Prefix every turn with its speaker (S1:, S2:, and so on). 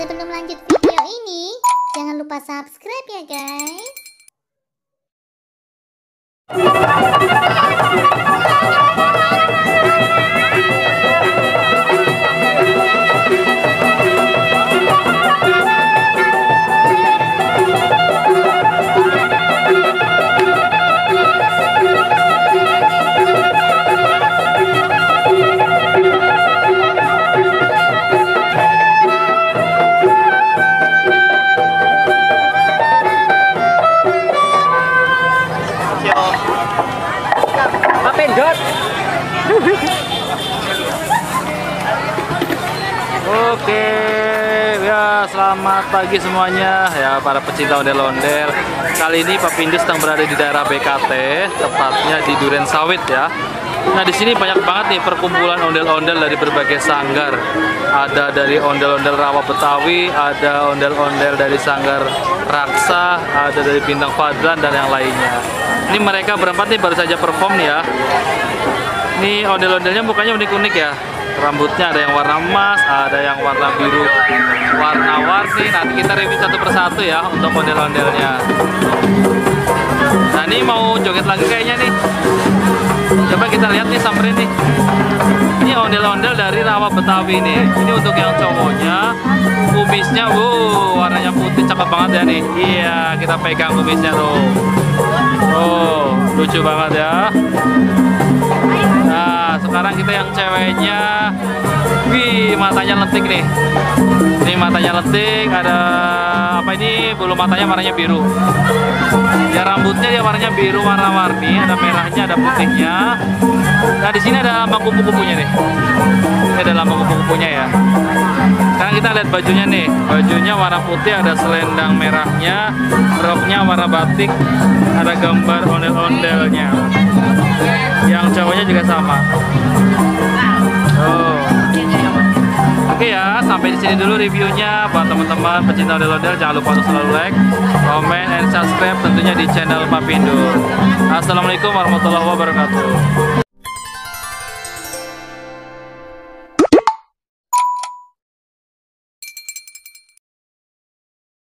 S1: Sebelum lanjut video ini, jangan lupa subscribe ya guys.
S2: Oke, ya selamat pagi semuanya ya para pecinta ondel-ondel. Kali ini Pak Pindu sedang berada di daerah BKT, tepatnya di Duren Sawit ya. Nah di sini banyak banget nih perkumpulan ondel-ondel dari berbagai sanggar. Ada dari ondel-ondel Rawa Betawi, ada ondel-ondel dari Sanggar Raksa, ada dari Bintang Fadlan dan yang lainnya. Ini mereka berempat nih baru saja perform nih ya. Ini ondel-ondelnya mukanya unik-unik ya. Rambutnya ada yang warna emas, ada yang warna biru, warna-warni. Nanti kita review satu persatu ya untuk ondel-ondelnya. Nah ini mau joget lagi kayaknya nih. Coba kita lihat nih, samperin nih. Ini ondel-ondel dari Rawa Betawi nih. Ini untuk yang cowoknya, kumisnya, warnanya putih, cakep banget ya nih. Iya, kita pegang kumisnya tuh. Oh, lucu banget ya. Nah, sekarang kita yang ceweknya, wih, matanya lentik nih. Ini matanya lentik, ada apa ini? Bulu matanya warnanya biru. Ya rambutnya dia warnanya biru warna-warni, ada merahnya, ada putihnya. Nah di sini ada lambang kupu-kupunya nih. Ini ada lambang kupu-kupunya ya. Sekarang kita lihat bajunya nih. Bajunya warna putih, ada selendang merahnya, roknya warna batik, ada gambar ondel-ondelnya. Yang cowoknya juga sama. Oh. Oke ya, sampai di sini dulu reviewnya. Buat teman-teman pecinta ondel-ondel, jangan lupa untuk selalu like, comment, and subscribe tentunya di channel Pak Pindu. Assalamualaikum warahmatullahi wabarakatuh.